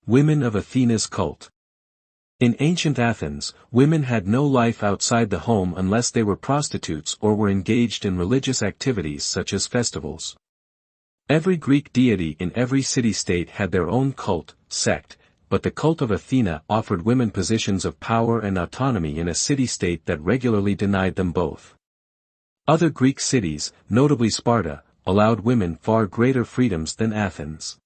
Women of Athena's cult. In ancient Athens, women had no life outside the home unless they were prostitutes or were engaged in religious activities such as festivals. Every Greek deity in every city-state had their own cult, sect, but the cult of Athena offered women positions of power and autonomy in a city-state that regularly denied them both. Other Greek cities, notably Sparta, allowed women far greater freedoms than Athens.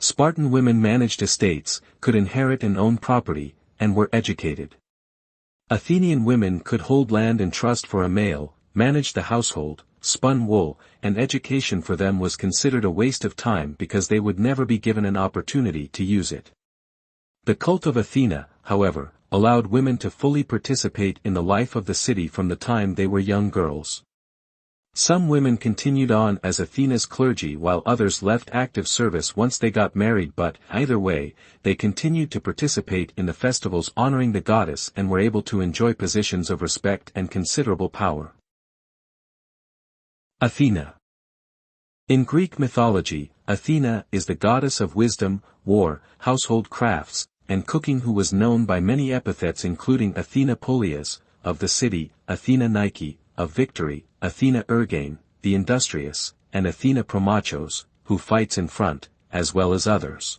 Spartan women managed estates, could inherit and own property, and were educated. Athenian women could hold land in trust for a male, manage the household, spun wool, and education for them was considered a waste of time because they would never be given an opportunity to use it. The cult of Athena, however, allowed women to fully participate in the life of the city from the time they were young girls. Some women continued on as Athena's clergy while others left active service once they got married, but, either way, they continued to participate in the festivals honoring the goddess and were able to enjoy positions of respect and considerable power. Athena. In Greek mythology, Athena is the goddess of wisdom, war, household crafts, and cooking, who was known by many epithets including Athena Polias, of the city, Athena Nike, of victory, Athena Ergane, the industrious, and Athena Promachos, who fights in front, as well as others.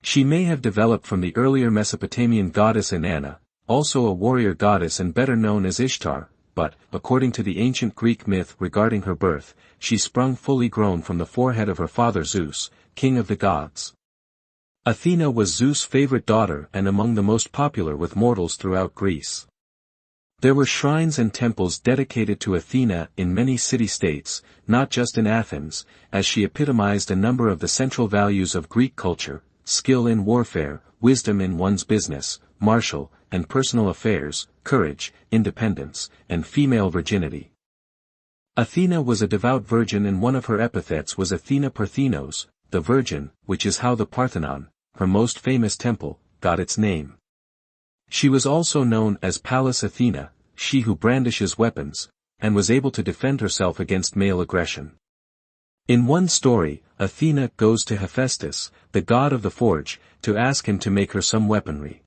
She may have developed from the earlier Mesopotamian goddess Inanna, also a warrior goddess and better known as Ishtar, but, according to the ancient Greek myth regarding her birth, she sprung fully grown from the forehead of her father Zeus, king of the gods. Athena was Zeus' favorite daughter and among the most popular with mortals throughout Greece. There were shrines and temples dedicated to Athena in many city-states, not just in Athens, as she epitomized a number of the central values of Greek culture: skill in warfare, wisdom in one's business, martial and personal affairs, courage, independence, and female virginity. Athena was a devout virgin, and one of her epithets was Athena Parthenos, the Virgin, which is how the Parthenon, her most famous temple, got its name. She was also known as Pallas Athena, she who brandishes weapons, and was able to defend herself against male aggression. In one story, Athena goes to Hephaestus, the god of the forge, to ask him to make her some weaponry.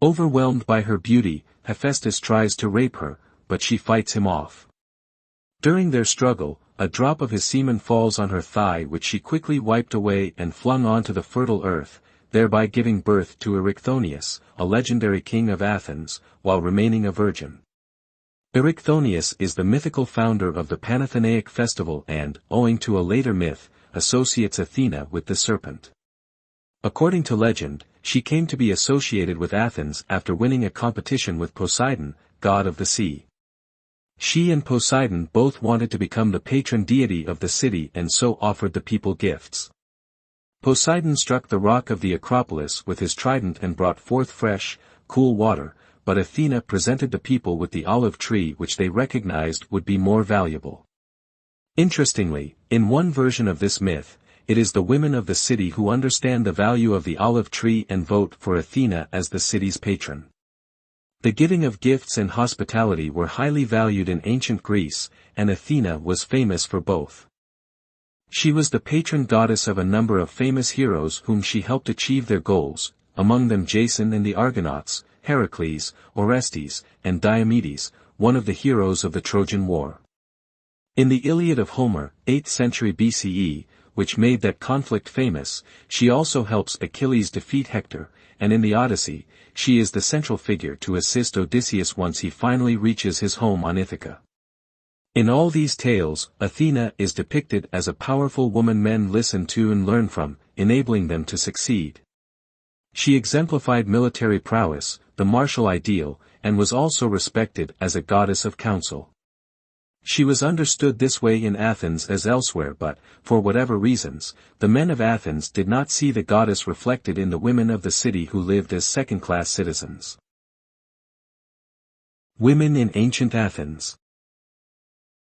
Overwhelmed by her beauty, Hephaestus tries to rape her, but she fights him off. During their struggle, a drop of his semen falls on her thigh, which she quickly wiped away and flung onto the fertile earth, thereby giving birth to Erycthonius, a legendary king of Athens, while remaining a virgin. Erycthonius is the mythical founder of the Panathenaic festival and, owing to a later myth, associates Athena with the serpent. According to legend, she came to be associated with Athens after winning a competition with Poseidon, god of the sea. She and Poseidon both wanted to become the patron deity of the city and so offered the people gifts. Poseidon struck the rock of the Acropolis with his trident and brought forth fresh, cool water, but Athena presented the people with the olive tree, which they recognized would be more valuable. Interestingly, in one version of this myth, it is the women of the city who understand the value of the olive tree and vote for Athena as the city's patron. The giving of gifts and hospitality were highly valued in ancient Greece, and Athena was famous for both. She was the patron goddess of a number of famous heroes whom she helped achieve their goals, among them Jason and the Argonauts, Heracles, Orestes, and Diomedes, one of the heroes of the Trojan War. In the Iliad of Homer, 8th century BCE, which made that conflict famous, she also helps Achilles defeat Hector, and in the Odyssey, she is the central figure to assist Odysseus once he finally reaches his home on Ithaca. In all these tales, Athena is depicted as a powerful woman men listen to and learn from, enabling them to succeed. She exemplified military prowess, the martial ideal, and was also respected as a goddess of counsel. She was understood this way in Athens as elsewhere, but, for whatever reasons, the men of Athens did not see the goddess reflected in the women of the city who lived as second-class citizens. Women in ancient Athens.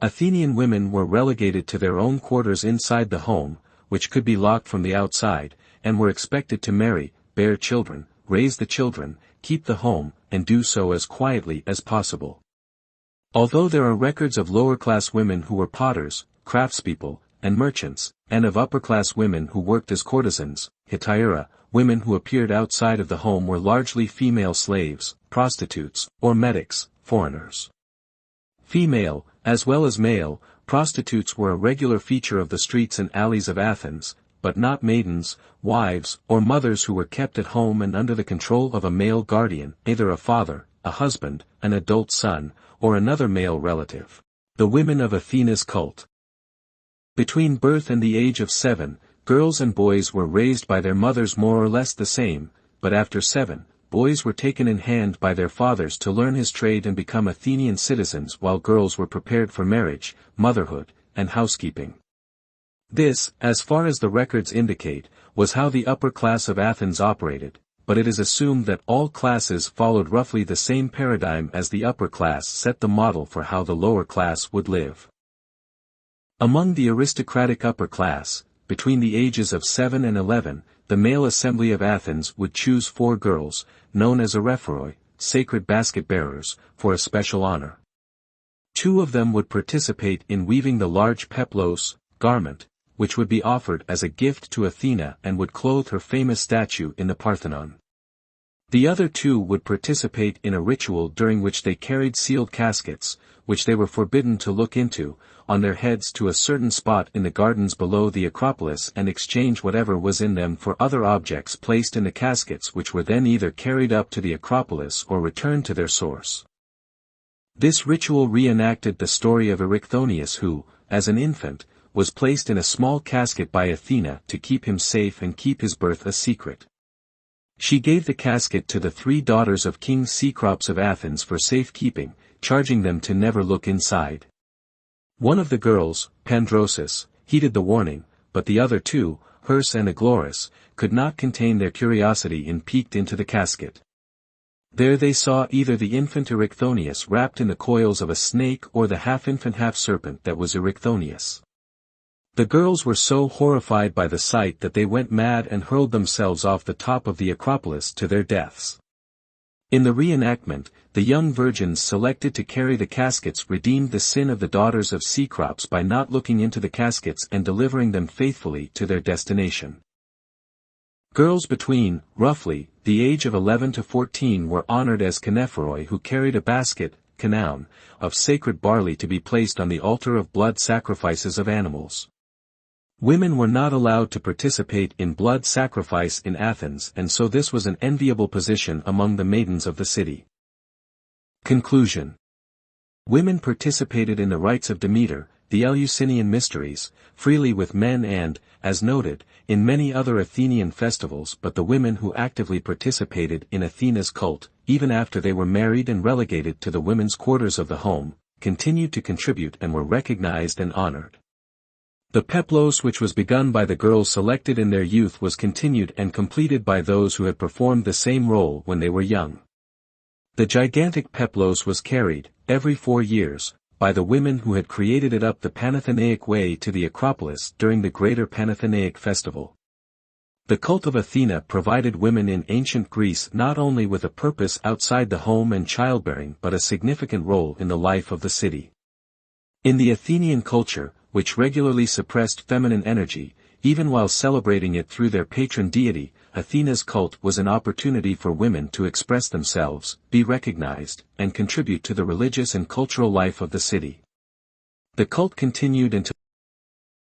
Athenian women were relegated to their own quarters inside the home, which could be locked from the outside, and were expected to marry, bear children, raise the children, keep the home, and do so as quietly as possible. Although there are records of lower-class women who were potters, craftspeople, and merchants, and of upper-class women who worked as courtesans, hetaira, women who appeared outside of the home were largely female slaves, prostitutes, or metics, foreigners. Female, as well as male, prostitutes were a regular feature of the streets and alleys of Athens, but not maidens, wives, or mothers who were kept at home and under the control of a male guardian, either a father, a husband, an adult son, or another male relative. The women of Athena's cult. Between birth and the age of 7, girls and boys were raised by their mothers more or less the same, but after 7, boys were taken in hand by their fathers to learn his trade and become Athenian citizens while girls were prepared for marriage, motherhood, and housekeeping. This, as far as the records indicate, was how the upper class of Athens operated, but it is assumed that all classes followed roughly the same paradigm as the upper class set the model for how the lower class would live. Among the aristocratic upper class, between the ages of 7 and 11, the male assembly of Athens would choose 4 girls, known as arephoroi, sacred basket-bearers, for a special honor. 2 of them would participate in weaving the large peplos, garment, which would be offered as a gift to Athena and would clothe her famous statue in the Parthenon. The other 2 would participate in a ritual during which they carried sealed caskets, which they were forbidden to look into, on their heads to a certain spot in the gardens below the Acropolis and exchange whatever was in them for other objects placed in the caskets, which were then either carried up to the Acropolis or returned to their source. This ritual reenacted the story of Erichthonius who, as an infant, was placed in a small casket by Athena to keep him safe and keep his birth a secret. She gave the casket to the 3 daughters of King Cecrops of Athens for safekeeping, charging them to never look inside. One of the girls, Pandrosus, heeded the warning, but the other 2, Herse and Aglaurus, could not contain their curiosity and peeked into the casket. There they saw either the infant Erichthonius wrapped in the coils of a snake or the half-infant half-serpent that was Erichthonius. The girls were so horrified by the sight that they went mad and hurled themselves off the top of the Acropolis to their deaths. In the reenactment, the young virgins selected to carry the caskets redeemed the sin of the daughters of Cecrops by not looking into the caskets and delivering them faithfully to their destination. Girls between, roughly, the age of 11 to 14 were honored as Canephoroi who carried a basket, canoun, of sacred barley to be placed on the altar of blood sacrifices of animals. Women were not allowed to participate in blood sacrifice in Athens, and so this was an enviable position among the maidens of the city. Conclusion. Women participated in the rites of Demeter, the Eleusinian mysteries, freely with men and, as noted, in many other Athenian festivals, but the women who actively participated in Athena's cult, even after they were married and relegated to the women's quarters of the home, continued to contribute and were recognized and honored. The peplos which was begun by the girls selected in their youth was continued and completed by those who had performed the same role when they were young. The gigantic peplos was carried, every 4 years, by the women who had created it up the Panathenaic way to the Acropolis during the Greater Panathenaic Festival. The cult of Athena provided women in ancient Greece not only with a purpose outside the home and childbearing but a significant role in the life of the city. In the Athenian culture, which regularly suppressed feminine energy, even while celebrating it through their patron deity, Athena's cult was an opportunity for women to express themselves, be recognized, and contribute to the religious and cultural life of the city. The cult continued until